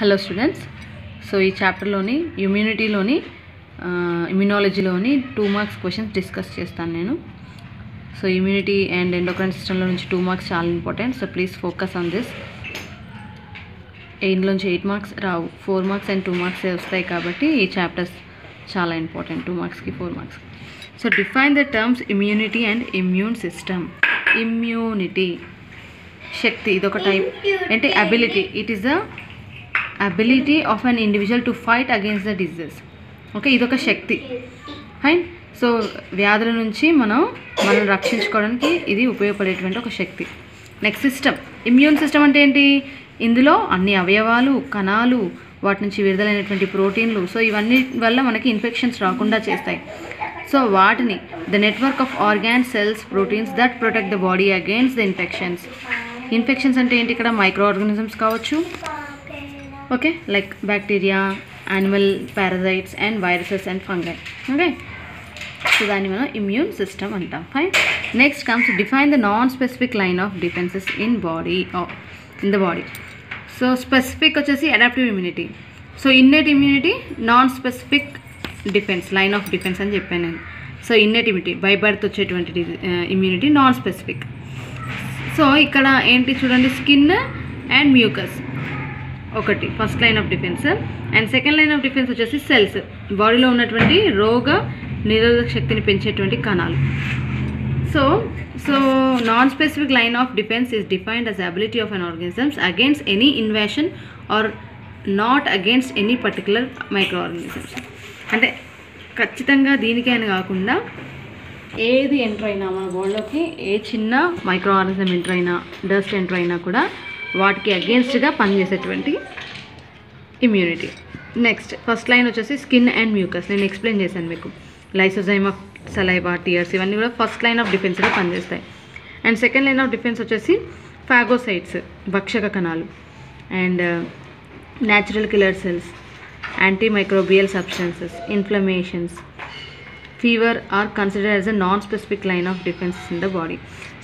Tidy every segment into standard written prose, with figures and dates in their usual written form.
Hello students. So ఈ చాప్టర్లోని ఇమ్యూనాలజీలోని 2 marks questions discuss చేస్తాను నేను. సో ఇమ్యూనిటీ అండ్ ఎండోక్రైన్ సిస్టంలో నుంచి 2 మార్క్స్ చాలా important. So please focus on this. ఇందులోంచి 8 మార్క్స్ రావు, 4 మార్క్స్ అండ్ 2 మార్క్స్ వస్తాయి కాబట్టి ఈ చాప్టర్స్ చాలా ఇంపార్టెంట్. 2 మార్క్స్కి 4 marks. So define the terms immunity and immune system. Immunity శక్తి, ఇదొక టైప్ అంటే ability. It is the ability of an individual to fight against the diseases. Okay, ఇదొక శక్తి. ఫైన్. సో వ్యాధుల నుంచి మనం రక్షించుకోవడానికి ఇది ఉపయోగపడేటువంటి ఒక శక్తి. Next system. ఇమ్యూన్ సిస్టమ్ అంటే ఏంటి? ఇందులో అన్ని అవయవాలు, కణాలు, వాటి నుంచి విడుదలైనటువంటి ప్రోటీన్లు, సో ఇవన్నీ వల్ల మనకి ఇన్ఫెక్షన్స్ రాకుండా చేస్తాయి. సో వాటిని the network of organs, cells, proteins that protect the body against the infections. Infections అంటే ఏంటి? ఇక్కడ మైక్రో ఆర్గానిజమ్స్ కావచ్చు, okay, like bacteria, animal parasites and viruses and fungi. Okay, so దాన్ని మనం ఇమ్యూన్ సిస్టమ్ అంటాం. Fine. Next comes define the non specific line of defences in the body. So specific వచ్చేసి adaptive immunity. So innate immunity, non specific defence, line of defence అని చెప్పాను నేను. So innate immunity by birth వచ్చేటువంటి immunity, non specific. So ఇక్కడ ఏంటి చూడండి, skin and mucus ఒకటి first line of defence. And second line of defence వచ్చేసి cells, బాడీలో ఉన్నటువంటి రోగ నిరోధక శక్తిని పెంచేటువంటి కణాలు. So non specific line of defence is defined as ability of an organisms against any invasion or not against any particular microorganisms. అంటే ఖచ్చితంగా దీనికి అని కాకుండా ఏది ఎంటర్ అయినా మన బాడీలోకి, ఏ చిన్న మైక్రో ఆర్గానిజం ఎంటర్ అయినా, డస్ట్ ఎంటర్ అయినా కూడా వాటికి అగేన్స్ట్గా పనిచేసేటువంటి ఇమ్యూనిటీ. నెక్స్ట్ ఫస్ట్ లైన్ వచ్చేసి స్కిన్ అండ్ మ్యూకస్. నేను ఎక్స్ప్లెయిన్ చేశాను మీకు. లైసోజైమ్ ఆఫ్ సలైవా, టీయర్స్, ఇవన్నీ కూడా ఫస్ట్ లైన్ ఆఫ్ డిఫెన్స్గా పనిచేస్తాయి. And second line of defence వచ్చేసి ఫాగోసైట్స్, భక్షక కణాలు, and natural killer cells, antimicrobial substances, inflammations, fever are considered as a non specific line of defence in the body.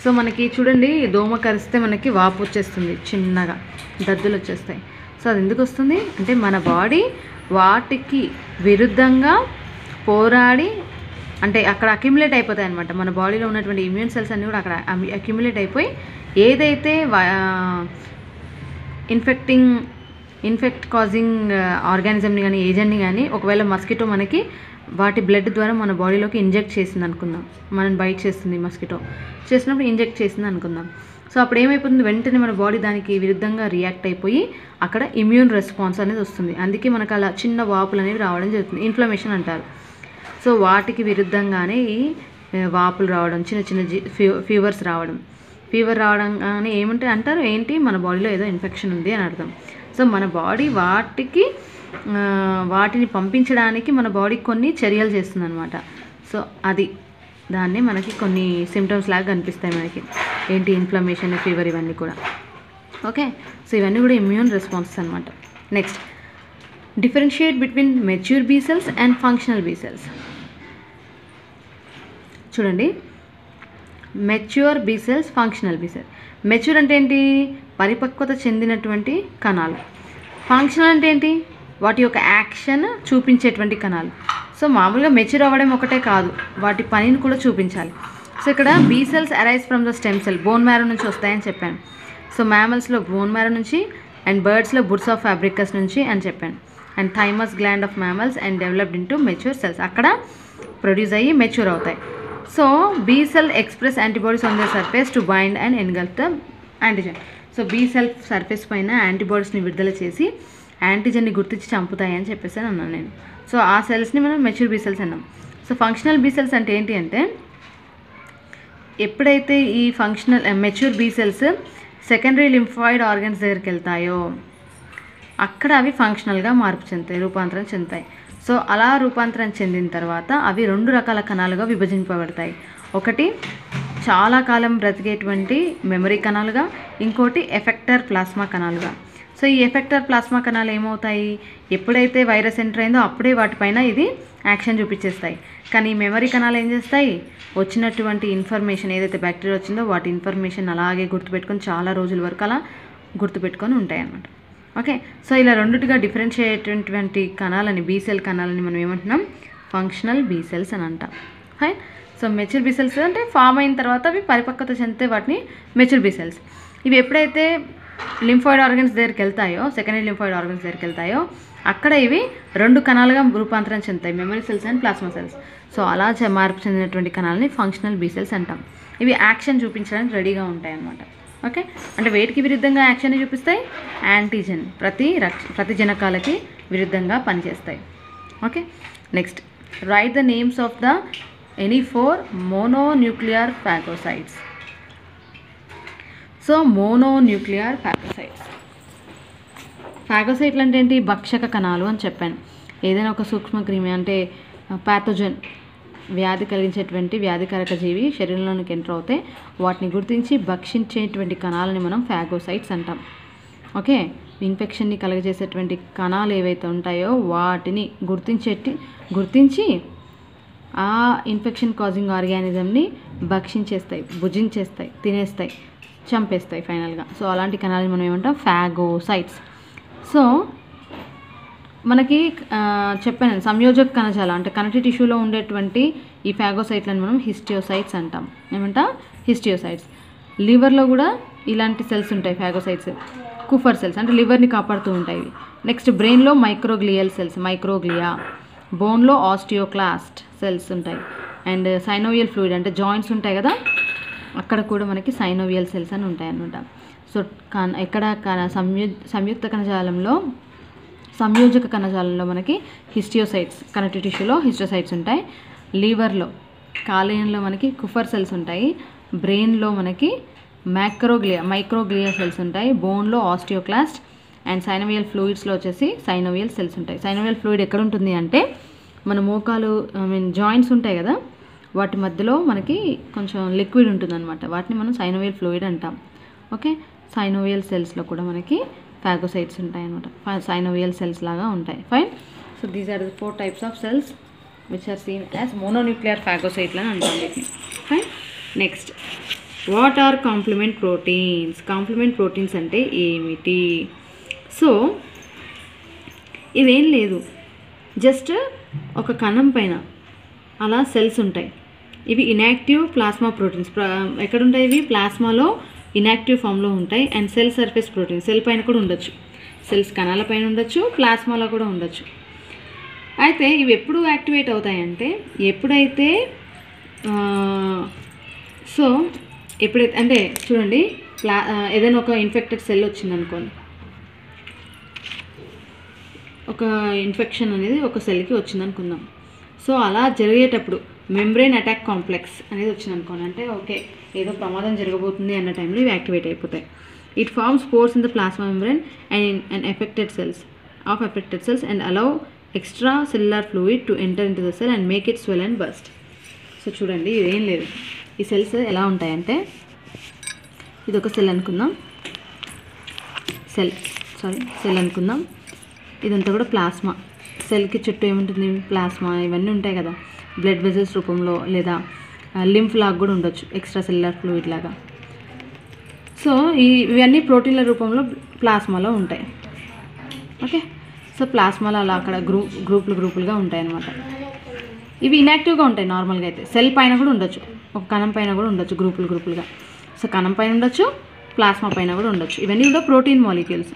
So మనకి చూడండి, దోమ కరిస్తే మనకి వాపు వచ్చేస్తుంది, చిన్నగా దద్దులు వచ్చేస్తాయి. సో అది ఎందుకు వస్తుంది అంటే మన బాడీ వాటికి విరుద్ధంగా పోరాడి, అంటే అక్కడ అక్యుములేట్ అయిపోతాయి అనమాట. మన బాడీలో ఉన్నటువంటి ఇమ్యూన్ సెల్స్ అన్నీ కూడా అక్కడ అక్యుములేట్ అయిపోయి ఏదైతే ఇన్ఫెక్ట్ కాజింగ్ ఆర్గానిజంని కానీ, ఏజెంట్ని కానీ, ఒకవేళ మస్కిటో మనకి వాటి బ్లడ్ ద్వారా మన బాడీలోకి ఇంజెక్ట్ చేసింది అనుకుందాం, మనం బైట్ చేస్తుంది మస్కిటో, చేసినప్పుడు ఇంజెక్ట్ చేసింది అనుకుందాం. సో అప్పుడు ఏమైపోతుంది, వెంటనే మన బాడీ దానికి విరుద్ధంగా రియాక్ట్ అయిపోయి అక్కడ ఇమ్యూన్ రెస్పాన్స్ అనేది వస్తుంది. అందుకే మనకు అలా చిన్న వాపులు అనేవి రావడం జరుగుతుంది, ఇన్ఫ్లమేషన్ అంటారు. సో వాటికి విరుద్ధంగానే ఈ వాపులు రావడం, చిన్న చిన్న ఫీవర్ రావడంగానే ఏమంటే అంటారు, ఏంటి మన బాడీలో ఏదో ఇన్ఫెక్షన్ ఉంది అని అర్థం. సో మన బాడీ వాటిని పంపించడానికి మన బాడీ కొన్ని చర్యలు చేస్తుంది అనమాట. సో దాన్ని మనకి కొన్ని సిమ్టమ్స్ లాగా కనిపిస్తాయి మనకి, ఏంటి ఇన్ఫ్లమేషన్, ఫీవర్, ఇవన్నీ కూడా. ఓకే, సో ఇవన్నీ కూడా ఇమ్యూన్ రెస్పాన్సెస్ అనమాట. Next differentiate between mature B cells and functional B cells. చూడండి, mature B cells, functional B cells. Mature అంటే ఏంటి? పరిపక్వత చెందినటువంటి కణాలు. ఫంక్షనల్ అంటే ఏంటి? వాటి యొక్క యాక్షన్ చూపించేటువంటి కణాలు. సో మామూలుగా మెచ్యూర్ అవ్వడం ఒకటే కాదు, వాటి పనిని కూడా చూపించాలి. సో ఇక్కడ be cells arise from the stem cell, bone marrow నుంచి వస్తాయని చెప్పాను. సో మ్యామల్స్లో బోన్ మ్యారో నుంచి, అండ్ బర్డ్స్లో బుడ్స్ ఆఫ్ ఫ్యాబ్రికస్ నుంచి అని చెప్పాను. And thymus gland of mammals and developed into mature cells, అక్కడ ప్రొడ్యూస్ అయ్యి మెచ్యూర్ అవుతాయి. So be cell express antibodies on the surface to bind and engulf the antigen. So be cell surface పైన యాంటీబాడీస్ని విడుదల చేసి యాంటీజెన్ని గుర్తించి చంపుతాయి అని చెప్పేసి అన్నాను నేను. సో ఆ సెల్స్ని మనం మెచ్యూర్ బీ సెల్స్ అన్నాం. సో ఫంక్షనల్ బీ సెల్స్ అంటే ఏంటి అంటే, ఎప్పుడైతే ఈ mature B cells secondary lymphoid organs దగ్గరికి వెళ్తాయో అక్కడ అవి ఫంక్షనల్గా మార్పు చెందుతాయి, రూపాంతరం చెందుతాయి. సో అలా రూపాంతరం చెందిన తర్వాత అవి 2 రకాల కణాలుగా విభజింపబడతాయి. ఒకటి చాలా కాలం బ్రతికేటువంటి మెమరీ కణాలుగా, ఇంకోటి ఎఫెక్టర్ ప్లాస్మా కణాలుగా. సో ఈ ఎఫెక్టర్ ప్లాస్మా కణాలు ఏమవుతాయి, ఎప్పుడైతే వైరస్ ఎంటర్ అయిందో అప్పుడే వాటిపైన ఇది యాక్షన్ చూపించేస్తాయి. కానీ మెమరీ కణాలు ఏం చేస్తాయి, వచ్చినటువంటి ఇన్ఫర్మేషన్ ఏదైతే బ్యాక్టీరియా వచ్చిందో వాటి ఇన్ఫర్మేషన్ అలాగే గుర్తుపెట్టుకొని చాలా రోజుల వరకు అలా గుర్తుపెట్టుకొని ఉంటాయి అన్నమాట. ఓకే, సో ఇలా రెండుగా డిఫరెన్షియేటటువంటి కణాలని బీ సెల్ కణాలని మనం ఏమంటున్నాం, ఫంక్షనల్ బీ సెల్స్ అని అంటాం. Fine. So mature B cells అంటే ఫామ్ అయిన తర్వాత అవి పరిపక్వత చెందితే వాటిని మెచ్యూర్ బీ సెల్స్. ఇవి ఎప్పుడైతే లింఫాయిడ్ ఆర్గన్స్ దగ్గరికి వెళ్తాయో, సెకండరీ లింఫాయిడ్ ఆర్గన్స్ దగ్గరికి వెళ్తాయో అక్కడ ఇవి 2 కణాలుగా రూపాంతరం చెందుతాయి, memory cells and plasma cells. So అలా మార్పు చెందినటువంటి కణాలని ఫంక్షనల్ బీ సెల్స్ అంటాం. ఇవి యాక్షన్ చూపించడానికి రెడీగా ఉంటాయి అన్నమాట. ఓకే, అంటే వేటికి విరుద్ధంగా యాక్షన్ చూపిస్తాయి, యాంటీజెన్ ప్రతిజనకాలకి విరుద్ధంగా పనిచేస్తాయి. Okay, next write the names of the any 4 mononuclear phagocytes. So mononuclear ఫాగోసైట్లు అంటే ఏంటి, భక్షక కణాలు అని చెప్పాను. ఏదైనా ఒక సూక్ష్మక్రిమి అంటే ప్యాథోజన్, వ్యాధి కలిగించేటువంటి వ్యాధికారక జీవి శరీరంలోనికి ఎంటర్ అవుతే వాటిని గుర్తించి భక్షించేటువంటి కణాలని మనం ఫాగోసైట్స్ అంటాం. ఓకే, ఇన్ఫెక్షన్ని కలుగజేసేటువంటి కణాలు ఏవైతే ఉంటాయో వాటిని గుర్తించి ఆ ఇన్ఫెక్షన్ కాజింగ్ ఆర్గానిజంని భక్షించేస్తాయి, భుజించేస్తాయి, తినేస్తాయి, చంపేస్తాయి ఫైనల్గా. సో అలాంటి కణాలని మనం ఏమంటాం, ఫాగోసైట్స్. సో మనకి చెప్పాను సంయోజక కణజాలం అంటే కనెక్టివ్ టిష్యూలో ఉండేటువంటి ఈ ఫాగోసైట్లను మనం హిస్టియోసైట్స్ అంటాం. ఏమంటాం, హిస్టియోసైట్స్. లివర్లో కూడా ఇలాంటి సెల్స్ ఉంటాయి ఫాగోసైట్స్, కుఫర్ సెల్స్ అంటే లివర్ని కాపాడుతూ ఉంటాయి. నెక్స్ట్ బ్రెయిన్లో మైక్రోగ్లియల్ సెల్స్, మైక్రోగ్లియా. బోన్లో ఆస్టియోక్లాస్ట్ సెల్స్ ఉంటాయి. అండ్ సైనోవియల్ ఫ్లూయిడ్ అంటే జాయింట్స్ ఉంటాయి కదా, అక్కడ కూడా మనకి సైనోవియల్ సెల్స్ అని ఉంటాయి అన్నమాట. సో ఎక్కడ సంయుక్త కణజాలంలో, సంయోజక కణజాలంలో మనకి హిస్టియోసైట్స్, కనెక్టివ్ టిష్యూలో హిస్టియోసైట్స్ ఉంటాయి. లివర్లో, కాలేయంలో మనకి కుఫర్ సెల్స్ ఉంటాయి. బ్రెయిన్లో మనకి మైక్రోగ్లియా సెల్స్ ఉంటాయి. బోన్లో ఆస్టియోక్లాస్ట్ అండ్ సైనోవియల్ ఫ్లూయిడ్స్లో వచ్చేసి సైనోవియల్ సెల్స్ ఉంటాయి. సైనోవియల్ ఫ్లూయిడ్ ఎక్కడ ఉంటుంది అంటే మన మోకాలు జాయింట్స్ ఉంటాయి కదా, వాటి మధ్యలో మనకి కొంచెం లిక్విడ్ ఉంటుందన్నమాట, వాటిని మనం సైనోవియల్ ఫ్లూయిడ్ అంటాం. ఓకే, సైనోవియల్ సెల్స్లో కూడా మనకి ఫాగోసైట్స్ ఉంటాయి అనమాట, సైనోవియల్ సెల్స్ లాగా ఉంటాయి. Fine. So these are the 4 types of cells which are seen as mononuclear ఫాగోసైట్లు అని అంటాం వీటిని. Fine. Next, what are complement proteins? Complement proteins అంటే ఏమిటి? సో ఇదేం లేదు, జస్ట్ ఒక కణం పైన అలా సెల్స్ ఉంటాయి. ఇవి ఇన్యాక్టివ్ ప్లాస్మా ప్రోటీన్స్. ఎక్కడుంటాయి ఇవి? ప్లాస్మాలో ఇన్యాక్టివ్ ఫామ్లో ఉంటాయి. And cell surface protein, cell పైన కూడా ఉండొచ్చు, సెల్స్ కణాల పైన ఉండొచ్చు, ప్లాస్మాలో కూడా ఉండొచ్చు. అయితే ఇవి ఎప్పుడు యాక్టివేట్ అవుతాయంటే ఎప్పుడైతే ఎప్పుడైతే అంటే చూడండి, ఏదైనా ఒక ఇన్ఫెక్టెడ్ సెల్ వచ్చిందనుకోండి, ఒక ఇన్ఫెక్షన్ అనేది ఒక సెల్కి వచ్చిందనుకుందాం. సో అలా జరిగేటప్పుడు మెంబ్రెయిన్ అటాక్ కాంప్లెక్స్ అనేది వచ్చిందనుకోండి, అంటే ఓకే ఏదో ప్రమాదం జరగబోతుంది అన్న టైంలో ఇవి యాక్టివేట్ అయిపోతాయి. It forms pores in the plasma membrane and affected cells and allow extracellular fluid to enter into the cell and make it swell and burst. So చూడండి, ఇదేం లేదు, ఈ సెల్స్ ఎలా ఉంటాయంటే, ఇది ఒక సెల్ అనుకుందాం, సెల్ అనుకుందాం, ఇదంతా కూడా ప్లాస్మా. సెల్కి చుట్టూ ఏముంటుంది? ప్లాస్మా, ఇవన్నీ ఉంటాయి కదా, బ్లడ్ వెజల్స్ రూపంలో లేదా లింఫ్ లాగా కూడా ఉండొచ్చు, ఎక్స్ట్రా సెల్యులర్ ఫ్లూయిడ్ లాగా. సో ఇవన్నీ ప్రోటీన్ల రూపంలో ప్లాస్మాలో ఉంటాయి. ఓకే, సో ప్లాస్మాలో అలా అక్కడ గ్రూపులుగా ఉంటాయి అన్నమాట. ఇవి ఇన్యాక్టివ్గా ఉంటాయి నార్మల్గా అయితే. సెల్ పైన కూడా ఉండొచ్చు, ఒక కణం పైన కూడా ఉండొచ్చు గ్రూపులుగా. సో కణం పైన ఉండొచ్చు, ప్లాస్మా పైన కూడా ఉండొచ్చు. ఇవన్నీ కూడా ప్రోటీన్ మాలిక్యూల్స్,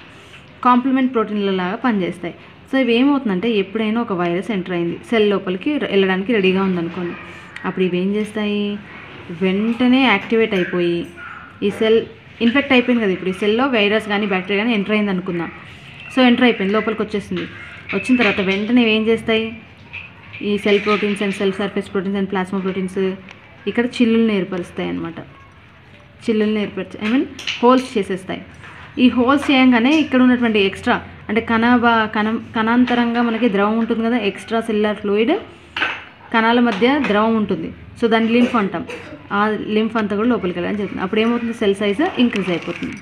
కాంప్లిమెంట్ ప్రోటీన్ల లాగా పనిచేస్తాయి. సో ఇవి ఏమవుతుందంటే, ఎప్పుడైనా ఒక వైరస్ ఎంటర్ అయింది, సెల్ లోపలికి వెళ్ళడానికి రెడీగా ఉందనుకోండి, అప్పుడు ఇవి ఏం చేస్తాయి, వెంటనే యాక్టివేట్ అయిపోయి ఈ సెల్ ఇన్ఫెక్ట్ అయిపోయింది కదా, ఇప్పుడు ఈ సెల్లో వైరస్ కానీ బ్యాక్టీరియా కానీ ఎంటర్ అయింది అనుకుందాం. సో ఎంటర్ అయిపోయింది, లోపలికి వచ్చేసింది. వచ్చిన తర్వాత వెంటనే ఏం చేస్తాయి, ఈ cell proteins and cell surface proteins and plasma proteins ఇక్కడ చిల్లుల్ని ఏర్పరుస్తాయి అన్నమాట. హోల్స్ చేసేస్తాయి. ఈ హోల్స్ చేయంగానే ఇక్కడ ఉన్నటువంటి ఎక్స్ట్రా అంటే కణాంతరంగా మనకి ద్రవం ఉంటుంది కదా, ఎక్స్ట్రా సెల్యులర్ ఫ్లూయిడ్, కణాల మధ్య ద్రవం ఉంటుంది. సో దాన్ని లింఫ్ అంటాం. ఆ లింఫ్ అంతా కూడా లోపలికి వెళ్ళాలని చెప్తుంది. అప్పుడు ఏమవుతుంది, సెల్ సైజ్ ఇంక్రీజ్ అయిపోతుంది.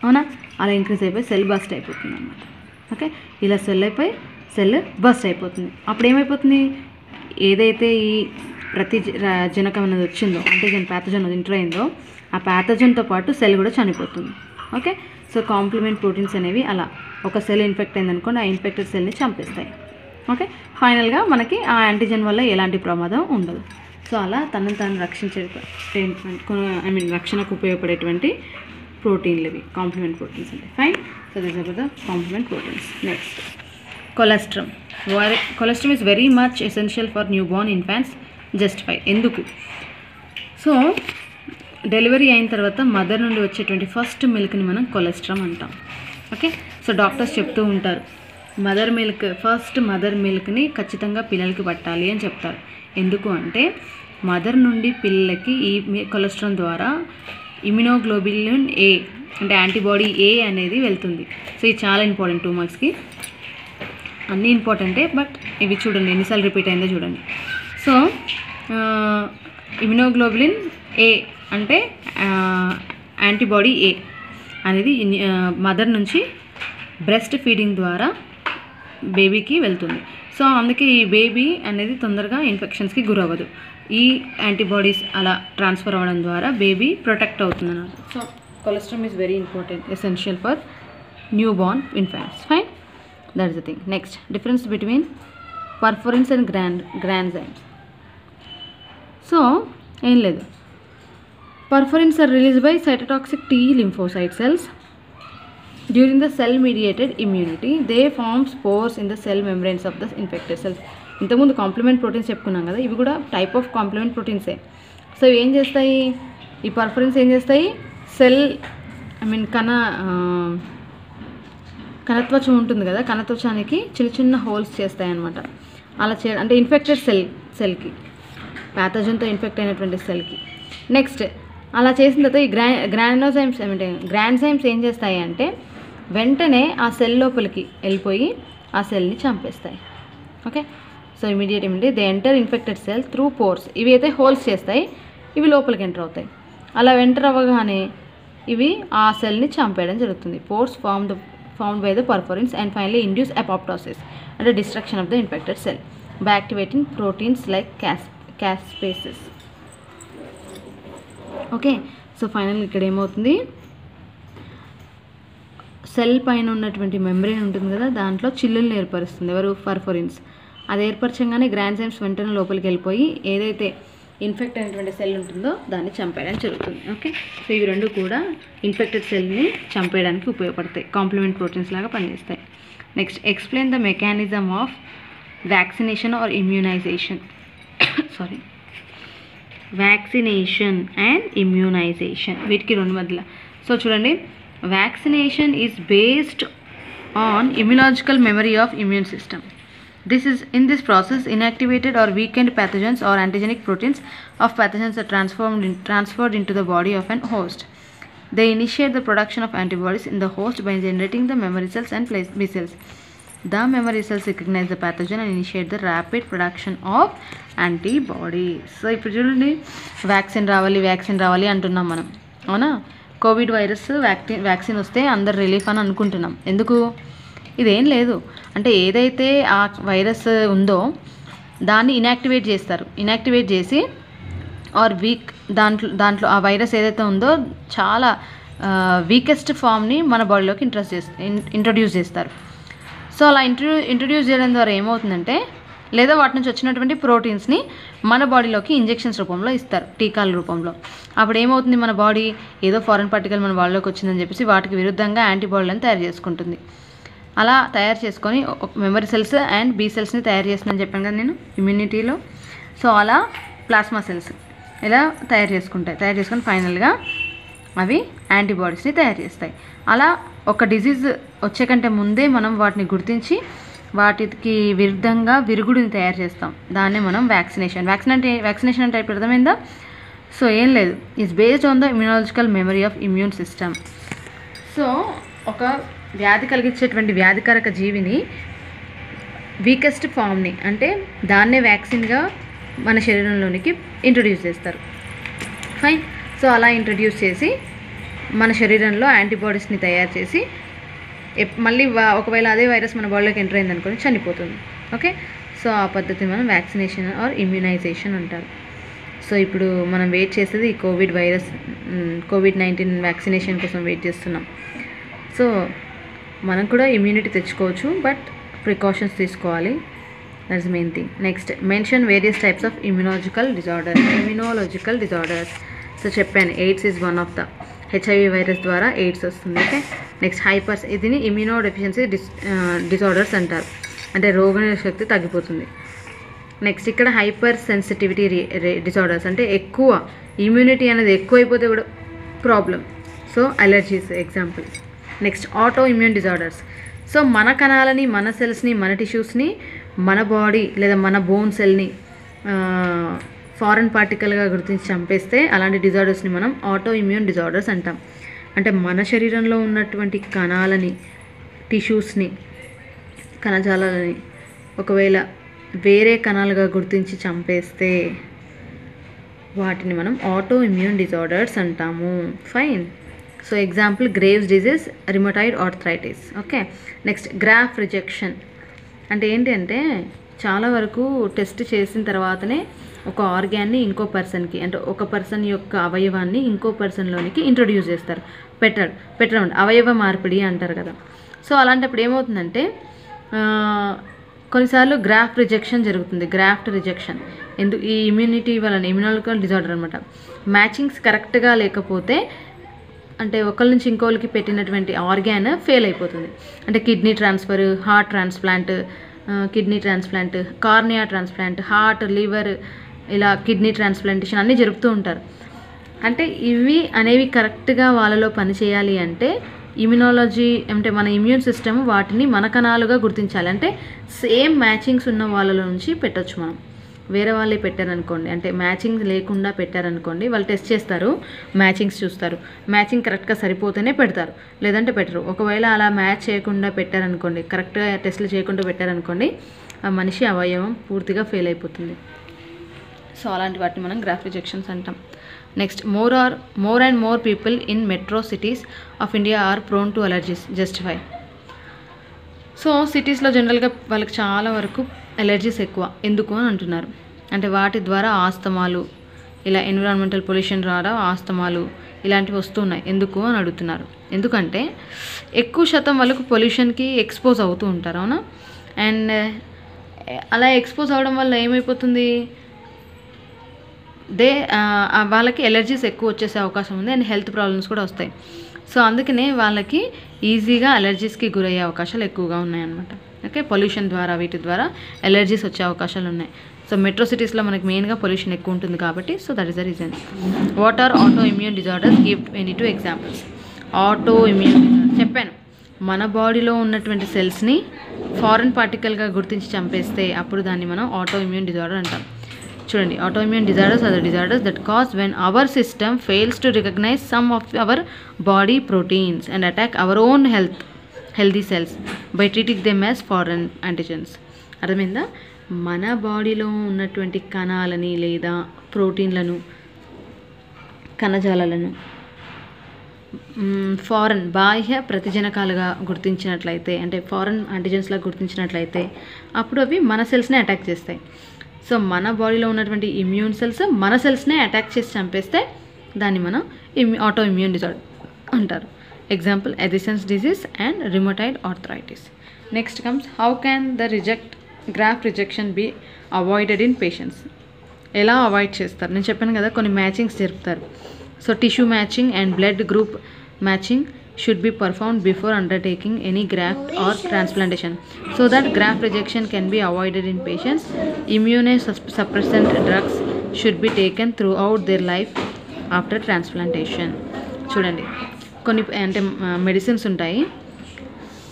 అవునా, అలా ఇంక్రీజ్ అయిపోయి సెల్ బస్ట్ అయిపోతుంది అన్నమాట. ఓకే, ఇలా సెల్ బస్ట్ అయిపోతుంది. అప్పుడు ఏమైపోతుంది, ఏదైతే ఈ జనకం అనేది వచ్చిందో, అంటే ప్యాథోజన్ ఎంటర్ అయిందో, ఆ ప్యాథోజన్తో పాటు సెల్ కూడా చనిపోతుంది. ఓకే, సో కాంప్లిమెంట్ ప్రోటీన్స్ అనేవి అలా ఒక సెల్ ఇన్ఫెక్ట్ అయిందనుకోండి, ఆ ఇన్ఫెక్టెడ్ సెల్ని చంపేస్తాయి. ఓకే, ఫైనల్గా మనకి ఆ యాంటీజెన్ వల్ల ఎలాంటి ప్రమాదం ఉండదు. సో అలా తనను తాను రక్షణకు ఉపయోగపడేటువంటి ప్రోటీన్లు ఇవి కాంప్లిమెంట్ ప్రోటీన్స్ అంటే. Fine. So this are the complement proteins. Next cholesterol. Cholesterol is very much essential for new born infants. Justify. ఎందుకు? సో డెలివరీ అయిన తర్వాత మదర్ నుండి వచ్చేటువంటి ఫస్ట్ మిల్క్ని మనం కొలెస్ట్రాల్ అంటాం. ఓకే, సో డాక్టర్స్ చెప్తూ ఉంటారు ఫస్ట్ మదర్ మిల్క్ని ఖచ్చితంగా పిల్లలకి పట్టాలి అని చెప్తారు. ఎందుకు అంటే మదర్ నుండి పిల్లలకి ఈ కొలెస్ట్రాల్ ద్వారా ఇమ్యునోగ్లోబులిన్ ఏ అంటే యాంటీబాడీ ఏ అనేది వెళ్తుంది. సో ఇది చాలా ఇంపార్టెంట్ 2 మార్క్స్కి. అన్నీ ఇంపార్టెంటే, బట్ ఇవి చూడండి ఎన్నిసార్లు రిపీట్ అయిందో చూడండి. సో ఇమ్యునోగ్లోబులిన్ ఏ అంటే యాంటీబాడీ ఏ అనేది మదర్ నుంచి బ్రెస్ట్ ఫీడింగ్ ద్వారా బేబీకి వెళ్తుంది. సో అందుకే ఈ బేబీ అనేది తొందరగా ఇన్ఫెక్షన్స్కి గురవ్వదు. ఈ యాంటీబాడీస్ అలా ట్రాన్స్ఫర్ అవ్వడం ద్వారా బేబీ ప్రొటెక్ట్ అవుతుంది అన్నమాట. So cholesterol is very important, essential for new born infants. Fine, that is the thing. Next difference between perforins and granzymes. So ఏం లేదు, perforins are released by cytotoxic T lymphocyte cells during the cell mediated immunity. They form spores in the cell membranes of the infected cells. ఇంతకుముందు complement proteins చెప్పుకున్నాం కదా, ఇవి కూడా type of complement ప్రోటీన్సే. So ఇవి ఏం చేస్తాయి, ఈ పర్ఫోరెన్స్ ఏం చేస్తాయి, సెల్ కణత్వచం ఉంటుంది కదా, కణత్వచానికి చిన్న చిన్న హోల్స్ చేస్తాయి అన్నమాట. అలా అంటే ఇన్ఫెక్టెడ్ సెల్కి ప్యాథోజన్తో ఇన్ఫెక్ట్ అయినటువంటి సెల్కి. నెక్స్ట్ అలా చేసిన తర్వాత ఈ గ్రాన్జైమ్స్ ఏం చేస్తాయి అంటే వెంటనే ఆ సెల్ లోపలికి వెళ్ళిపోయి ఆ సెల్ని చంపేస్తాయి. Okay, so immediately they enter infected cell through pores. ఇవి అయితే హోల్స్ చేస్తాయి, ఇవి లోపలికి ఎంటర్ అవుతాయి. అలా ఎంటర్ అవ్వగానే ఇవి ఆ సెల్ని చంపేయడం జరుగుతుంది. Pores formed by the perforins and finally induce apoptosis అంటే destruction of the infected cell by activating proteins like caspases. Okay, so final ఇక్కడ ఏమవుతుంది, సెల్ పైన ఉన్నటువంటి మెంబ్రెయిన్ ఉంటుంది కదా, దాంట్లో చిల్లుల్ని ఏర్పరుస్తుంది ఎవరు, పర్ఫోరిన్స్. అది ఏర్పరచంగానే గ్రాన్జైమ్స్ వెంటనే లోపలికి వెళ్ళిపోయి ఏదైతే ఇన్ఫెక్ట్ అయినటువంటి సెల్ ఉంటుందో దాన్ని చంపేయడం జరుగుతుంది. ఓకే, సో ఇవి రెండు కూడా ఇన్ఫెక్టెడ్ సెల్ని చంపేయడానికి ఉపయోగపడతాయి, కాంప్లిమెంట్ ప్రోటీన్స్ లాగా పనిచేస్తాయి. Next explain the mechanism of vaccination or immunisation. Vaccination and immunisation, వీటికి రెండు మధ్యలో. సో చూడండి, vaccination is based on immunological memory of immune system. In this process, inactivated or weakened pathogens or antigenic proteins of pathogens are transferred into the body of an host. They initiate the production of antibodies in the host by generating the memory cells and B cells. The memory cells recognize the pathogen and initiate the rapid production of antibodies. So ఇప్పుడు చూడండి, vaccine రావాలి అంటున్నాం మనం, అవునా? Covid virus vaccine వస్తే అందరు relief అని అనుకుంటున్నాం. ఎందుకు? ఇదేం లేదు, అంటే ఏదైతే ఆ వైరస్ ఉందో దాన్ని ఇన్యాక్టివేట్ చేస్తారు. ఇన్యాక్టివేట్ చేసి ఆర్ దాంట్లో ఆ వైరస్ ఏదైతే ఉందో చాలా వీకెస్ట్ ఫామ్ని మన బాడీలోకి ఇంట్రడ్యూస్ చేస్తారు. సో అలా ఇంట్రడ్యూస్ చేయడం ద్వారా ఏమవుతుందంటే, లేదా వాటి నుంచి వచ్చినటువంటి ప్రోటీన్స్ని మన బాడీలోకి ఇంజెక్షన్స్ రూపంలో ఇస్తారు, టీకాల రూపంలో. అప్పుడు ఏమవుతుంది, మన బాడీ ఏదో ఫారెన్ పార్టికల్ మన బాడీలోకి వచ్చిందని చెప్పేసి వాటికి విరుద్ధంగా యాంటీబాడీలను తయారు చేసుకుంటుంది. అలా తయారు చేసుకొని మెమరీ సెల్స్ అండ్ బీ సెల్స్ని తయారు చేస్తుందని చెప్పాను కదా నేను ఇమ్యూనిటీలో. సో అలా ప్లాస్మా సెల్స్ ఇలా తయారు చేసుకొని ఫైనల్గా అవి యాంటీబాడీస్ని తయారు చేస్తాయి. అలా ఒక డిజీజ్ వచ్చే కంటే ముందే మనం వాటిని గుర్తించి వాటికి విరుద్ధంగా విరుగుడిని తయారు చేస్తాం. దాన్నే మనం వ్యాక్సినేషన్ అంటే ఇప్పుడు అర్థమైందా? సో ఏం లేదు, is based on the immunological memory of immune system. So ఒక వ్యాధి కలిగించేటువంటి వ్యాధికారక జీవిని వీకెస్ట్ ఫామ్ని అంటే దాన్నే వ్యాక్సిన్గా మన శరీరంలోనికి ఇంట్రడ్యూస్ చేస్తారు. ఫైన్. సో అలా ఇంట్రడ్యూస్ చేసి మన శరీరంలో యాంటీబాడీస్ని తయారు చేసి మళ్ళీ ఒకవేళ అదే వైరస్ మన బాడీలోకి ఎంటర్ అయింది అనుకొని చనిపోతుంది. ఓకే, సో ఆ పద్ధతిని మనం వ్యాక్సినేషన్ ఆర్ ఇమ్యూనైజేషన్ అంటారు. సో ఇప్పుడు మనం వెయిట్ చేసేది ఈ కోవిడ్-19 వ్యాక్సినేషన్ కోసం వెయిట్ చేస్తున్నాం. సో మనం కూడా ఇమ్యూనిటీ తెచ్చుకోవచ్చు, బట్ ప్రికాషన్స్ తీసుకోవాలి. That's main thing. Next mention various types of immunological disorders. So చెప్పాను, AIDS is one of the HIV virus ద్వారా ఎయిడ్స్ వస్తుంది. ఓకే. నెక్స్ట్ దీన్ని ఇమ్యూనో డెఫిషియన్సీ డిజార్డర్స్ అంటారు, అంటే రోగనిరోధక శక్తి తగ్గిపోతుంది. నెక్స్ట్ ఇక్కడ హైపర్ సెన్సిటివిటీ డిజార్డర్స్, అంటే ఎక్కువ ఇమ్యూనిటీ అనేది ఎక్కువైపోతే కూడా problem. So allergies example. Next auto immune disorders. So మన కణాలని, మన సెల్స్ని, మన టిష్యూస్ని, మన బాడీ లేదా మన బోన్ సెల్ని ఫారెన్ పార్టికల్గా గుర్తించి చంపేస్తే అలాంటి డిజార్డర్స్ని మనం ఆటో ఇమ్యూన్ డిజార్డర్స్ అంటాం. అంటే మన శరీరంలో ఉన్నటువంటి కణాలని, టిష్యూస్ని, కణజాలాలని ఒకవేళ వేరే కణాలుగా గుర్తించి చంపేస్తే వాటిని మనం ఆటో ఇమ్యూన్ డిజార్డర్స్ అంటాము. Fine. So example Graves disease, rheumatoid arthritis. Okay. Next graft rejection అంటే ఏంటి అంటే చాలా వరకు టెస్ట్ చేసిన తర్వాతనే ఒక ఆర్గాన్ని ఇంకో పర్సన్కి, అంటే ఒక పర్సన్ యొక్క అవయవాన్ని ఇంకో పర్సన్లోనికి ఇంట్రొడ్యూస్ చేస్తారు. పెట్టడం అవయవ మార్పిడి అంటారు కదా. సో అలాంటప్పుడు ఏమవుతుందంటే కొన్నిసార్లు గ్రాఫ్ట్ రిజెక్షన్ జరుగుతుంది. గ్రాఫ్ట్ రిజెక్షన్ ఈ ఇమ్యూనిటీ వలన, ఇమ్యూనాలజికల్ డిజార్డర్ అనమాట. మ్యాచింగ్స్ కరెక్ట్గా లేకపోతే, అంటే ఒకరి నుంచి ఇంకోళ్ళకి పెట్టినటువంటి ఆర్గాన్ ఫెయిల్ అయిపోతుంది. అంటే kidney transfer, heart transplant, cornea transplant, heart, liver, ఇలా కిడ్నీ ట్రాన్స్ప్లాంటేషన్ అన్నీ జరుపుతూ ఉంటారు. అంటే ఇవి అనేవి కరెక్ట్గా వాళ్ళలో పనిచేయాలి అంటే ఇమ్యునాలజీ, అంటే మన ఇమ్యూన్ సిస్టమ్ వాటిని మన కణాలుగా గుర్తించాలి. అంటే సేమ్ మ్యాచింగ్స్ ఉన్న వాళ్ళలో నుంచి పెట్టొచ్చు మనం. వేరే వాళ్ళే పెట్టారనుకోండి, అంటే మ్యాచింగ్ లేకుండా పెట్టారనుకోండి, వాళ్ళు టెస్ట్ చేస్తారు, మ్యాచింగ్స్ చూస్తారు, మ్యాచింగ్ కరెక్ట్గా సరిపోతేనే పెడతారు, లేదంటే పెట్టరు. ఒకవేళ అలా మ్యాచ్ చేయకుండా పెట్టారనుకోండి, కరెక్ట్గా టెస్ట్లు చేయకుండా పెట్టారనుకోండి, ఆ మనిషి అవయవం పూర్తిగా ఫెయిల్ అయిపోతుంది. సో అలాంటి వాటిని మనం గ్రాఫ్ రిజెక్షన్స్ అంటాం. Next more and more people in metro cities of India are prone to allergies, justify. So సిటీస్లో జనరల్గా వాళ్ళకి చాలా వరకు ఎలర్జీస్ ఎక్కువ. ఎందుకు అని అంటున్నారు, అంటే వాటి ద్వారా ఆస్తమాలు, ఇలా ఎన్విరాన్మెంటల్ పొల్యూషన్ ద్వారా ఆస్తమాలు ఇలాంటివి వస్తున్నాయి. ఎందుకు అని అడుగుతున్నారు. ఎందుకంటే ఎక్కువ శాతం వాళ్ళకు పొల్యూషన్కి ఎక్స్పోజ్ అవుతూ ఉంటారు, అవునా. అండ్ అలా ఎక్స్పోజ్ అవడం వల్ల ఏమైపోతుంది, వాళ్ళకి ఎలర్జీస్ ఎక్కువ వచ్చేసే అవకాశం ఉంది, అండ్ హెల్త్ ప్రాబ్లమ్స్ కూడా వస్తాయి. సో అందుకనే వాళ్ళకి ఈజీగా అలర్జీస్కి గురయ్యే అవకాశాలు ఎక్కువగా ఉన్నాయన్నమాట. ఓకే. పొల్యూషన్ ద్వారా, వీటి ద్వారా ఎలర్జీస్ వచ్చే అవకాశాలు ఉన్నాయి. సో మెట్రో సిటీస్లో మనకి మెయిన్గా పొల్యూషన్ ఎక్కువ ఉంటుంది కాబట్టి, so that is the reason. What are autoimmune disorders, give 22 examples. Autoimmune disorder చెప్పాను, మన బాడీలో ఉన్నటువంటి సెల్స్ని ఫారెన్ పార్టికల్గా గుర్తించి చంపేస్తే అప్పుడు దాన్ని మనం ఆటో ఇమ్యూన్ డిజార్డర్ అంటాం. చూడండి, autoimmune disorders are the disorders that cause when our system fails to recognize some of our body proteins and attack our own healthy cells by treating them as foreign antigens. అర్థమైందా? మన బాడీలో ఉన్నటువంటి కణాలని లేదా ప్రోటీన్లను, కణజాలాలను foreign బాహ్య ప్రతిజనకాలుగా గుర్తించినట్లయితే, అంటే foreign యాంటిజెన్స్లా గుర్తించినట్లయితే అప్పుడు అవి మన సెల్స్ని అటాక్ చేస్తాయి. సో మన బాడీలో ఉన్నటువంటి ఇమ్యూన్ సెల్స్ మన సెల్స్నే అటాక్ చేసి చంపేస్తే దాన్ని మనం ఆటో ఇమ్యూన్ డిజార్డర్ అంటారు. Example Addison's disease and rheumatoid arthritis. Next comes how can the graft rejection be avoided in patients. ఎలా అవాయిడ్ చేస్తారు? నేను చెప్పాను కదా, కొన్ని మ్యాచింగ్స్ జరుపుతారు. So tissue matching and blood group matching should be performed before undertaking any graft or transplantation so that graft rejection can be avoided in patients. Immunosuppressant drugs should be taken throughout their life after transplantation. చూడండి, కొన్ని అంటే medicines ఉంటాయి.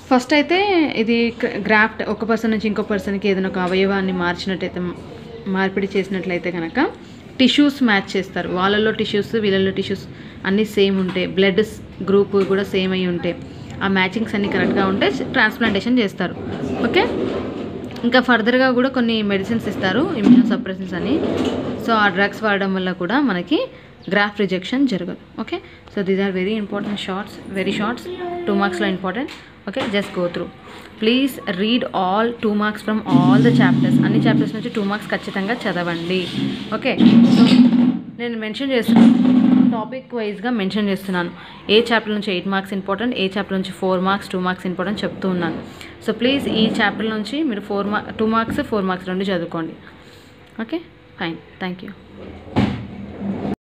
First అయితే ఇది graft ఒక person నుంచి ఇంకో పర్సన్కి ఏదైనా ఒక అవయవాన్ని మార్పిడి చేసినట్లయితే కనుక టిష్యూస్ మ్యాచ్ చేస్తారు. వాళ్ళల్లో టిష్యూస్, వీళ్ళల్లో టిష్యూస్ అన్నీ సేమ్ ఉంటే, బ్లడ్ గ్రూప్ కూడా సేమ్ అయ్యి ఉంటే, ఆ మ్యాచింగ్స్ అన్నీ కరెక్ట్గా ఉంటే ట్రాన్స్ప్లాంటేషన్ చేస్తారు. ఓకే. ఇంకా ఫర్దర్గా కూడా కొన్ని మెడిసిన్స్ ఇస్తారు, ఇమ్యూనోసప్రెసెన్స్ అని. సో ఆ డ్రగ్స్ వాడడం వల్ల కూడా మనకి గ్రాఫ్ట్ రిజెక్షన్ జరగదు. Okay. So these are very important shorts, very shorts, 2 మార్క్స్లో ఇంపార్టెంట్. Okay, just go through. Please read all 2 marks from all the chapters. అన్ని చాప్టర్స్ నుంచి 2 మార్క్స్ ఖచ్చితంగా చదవండి. ఓకే. సో నేను మెన్షన్ చేస్తున్నాను టాపిక్ వైజ్గా మెన్షన్ చేస్తున్నాను. ఏ చాప్టర్ నుంచి 8 మార్క్స్ ఇంపార్టెంట్, ఏ చాప్టర్ నుంచి 4 మార్క్స్ 2 మార్క్స్ ఇంపార్టెంట్ చెప్తూ ఉన్నాను. సో ప్లీజ్ ఈ చాప్టర్ నుంచి మీరు 2 మార్క్స్ 4 మార్క్స్ రెండు చదువుకోండి. Okay, fine, thank you.